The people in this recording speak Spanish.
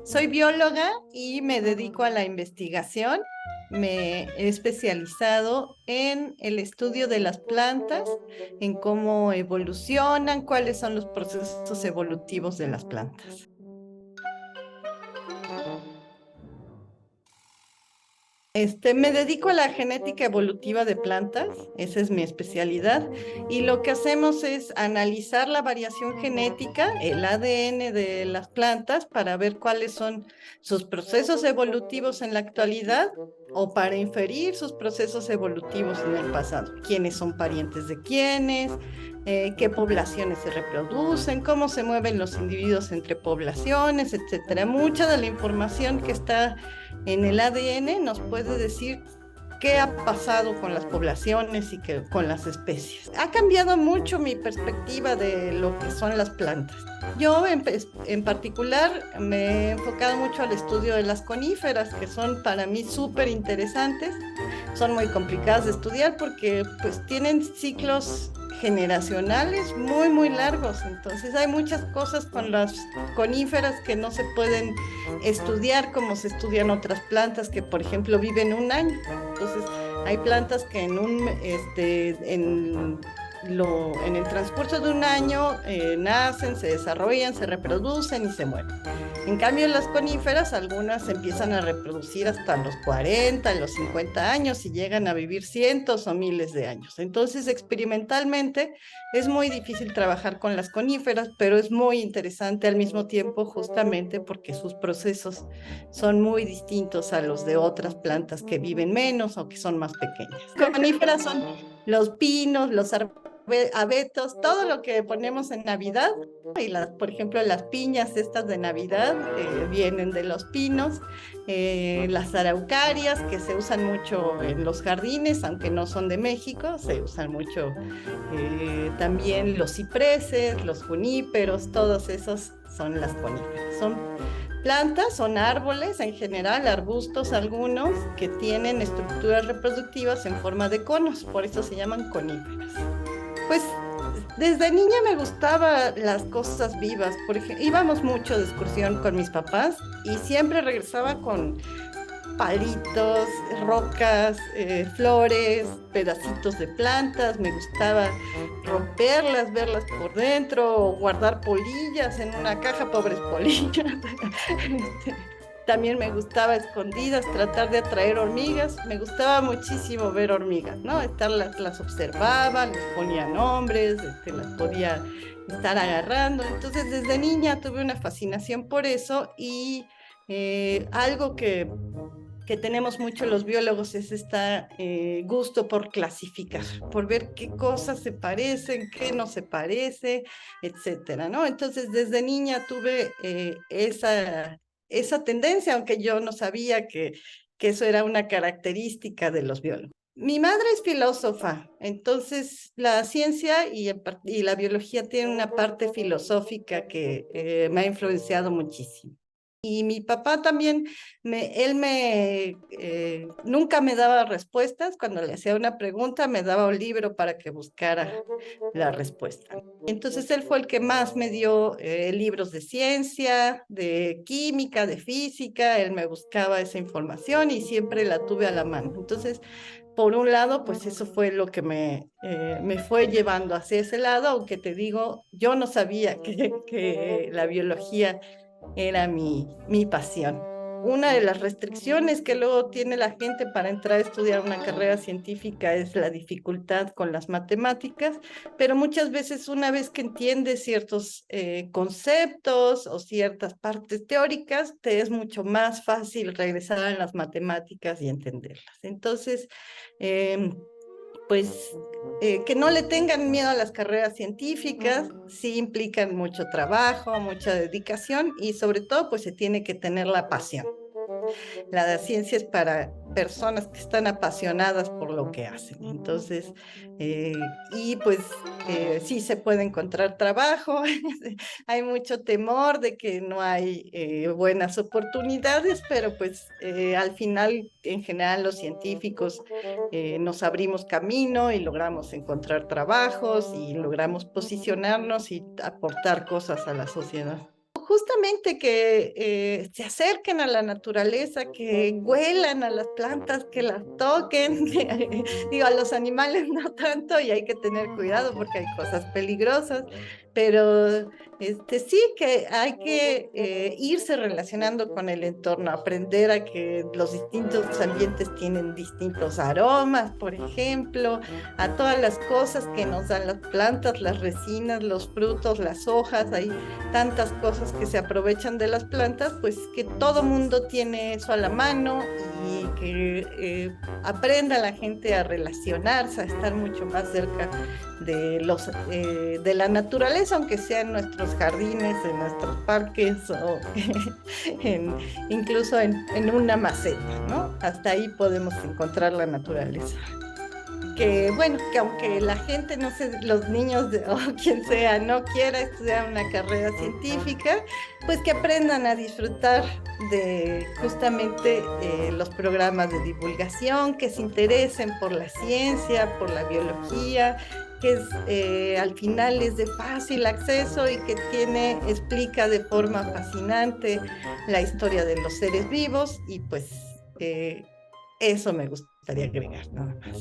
Soy bióloga y me dedico a la investigación. Me he especializado en el estudio de las plantas, en cómo evolucionan, cuáles son los procesos evolutivos de las plantas. Me dedico a la genética evolutiva de plantas, esa es mi especialidad, y lo que hacemos es analizar la variación genética, el ADN de las plantas, para ver cuáles son sus procesos evolutivos en la actualidad o para inferir sus procesos evolutivos en el pasado. Quiénes son parientes de quiénes, qué poblaciones se reproducen, cómo se mueven los individuos entre poblaciones, etcétera. Mucha de la información que está en el ADN nos puede decir qué ha pasado con las poblaciones y con las especies. Ha cambiado mucho mi perspectiva de lo que son las plantas. Yo en particular me he enfocado mucho al estudio de las coníferas, que son para mí súper interesantes. Son muy complicadas de estudiar porque pues tienen ciclos generacionales muy largos. Entonces hay muchas cosas con las coníferas que no se pueden estudiar como se estudian otras plantas que, por ejemplo, viven un año. Entonces, hay plantas que en el transcurso de un año nacen, se desarrollan, se reproducen y se mueren. En cambio, las coníferas, algunas empiezan a reproducir hasta los 40, los 50 años y llegan a vivir cientos o miles de años. Entonces, experimentalmente, es muy difícil trabajar con las coníferas, pero es muy interesante al mismo tiempo justamente porque sus procesos son muy distintos a los de otras plantas que viven menos o que son más pequeñas. Coníferas son los pinos, los abetos, todo lo que ponemos en Navidad. Y por ejemplo, las piñas estas de Navidad vienen de los pinos, las araucarias que se usan mucho en los jardines, aunque no son de México, se usan mucho también los cipreses, los juníperos, todos esos son las coníferas. Son plantas, son árboles en general, arbustos algunos, que tienen estructuras reproductivas en forma de conos, por eso se llaman coníferas. Pues desde niña me gustaban las cosas vivas. Por ejemplo, íbamos mucho de excursión con mis papás y siempre regresaba con palitos, rocas, flores, pedacitos de plantas. Me gustaba romperlas, verlas por dentro, o guardar polillas en una caja, pobres polillas. También me gustaba a escondidas tratar de atraer hormigas. Me gustaba muchísimo ver hormigas, ¿no? Las observaba, les ponía nombres, las podía estar agarrando. Entonces, desde niña tuve una fascinación por eso y algo que tenemos mucho los biólogos es este gusto por clasificar, por ver qué cosas se parecen, qué no se parece, etcétera, ¿no? Entonces, desde niña tuve esa tendencia, aunque yo no sabía que eso era una característica de los biólogos. Mi madre es filósofa, entonces la ciencia y la biología tienen una parte filosófica que me ha influenciado muchísimo. Y mi papá también, nunca me daba respuestas. Cuando le hacía una pregunta, me daba un libro para que buscara la respuesta. Entonces, él fue el que más me dio libros de ciencia, de química, de física. Él me buscaba esa información y siempre la tuve a la mano. Entonces, por un lado, pues eso fue lo que me fue llevando hacia ese lado, aunque te digo, yo no sabía que la biología era mi pasión. Una de las restricciones que luego tiene la gente para entrar a estudiar una carrera científica es la dificultad con las matemáticas, pero muchas veces una vez que entiendes ciertos conceptos o ciertas partes teóricas, te es mucho más fácil regresar a las matemáticas y entenderlas. Entonces, eh, pues que no le tengan miedo a las carreras científicas, sí implican mucho trabajo, mucha dedicación y sobre todo pues se tiene que tener la pasión. La ciencia es para personas que están apasionadas por lo que hacen. Entonces, y pues sí se puede encontrar trabajo, hay mucho temor de que no hay buenas oportunidades, pero pues al final, en general, los científicos nos abrimos camino y logramos encontrar trabajos y logramos posicionarnos y aportar cosas a la sociedad. justamente que se acerquen a la naturaleza, que huelan a las plantas, que las toquen, digo, a los animales no tanto y hay que tener cuidado porque hay cosas peligrosas, pero sí que hay que irse relacionando con el entorno, aprender a que los distintos ambientes tienen distintos aromas, por ejemplo, a todas las cosas que nos dan las plantas, las resinas, los frutos, las hojas, hay tantas cosas que se aprovechan de las plantas, pues que todo mundo tiene eso a la mano y que aprenda la gente a relacionarse, a estar mucho más cerca de la naturaleza, aunque sea en nuestros jardines, en nuestros parques o incluso en una maceta, ¿no? Hasta ahí podemos encontrar la naturaleza. Que bueno, que aunque la gente, no sé, los niños o quien sea, no quiera estudiar una carrera científica, pues que aprendan a disfrutar de justamente los programas de divulgación, que se interesen por la ciencia, por la biología, que al final es de fácil acceso y que explica de forma fascinante la historia de los seres vivos y pues eso me gustaría agregar nada más.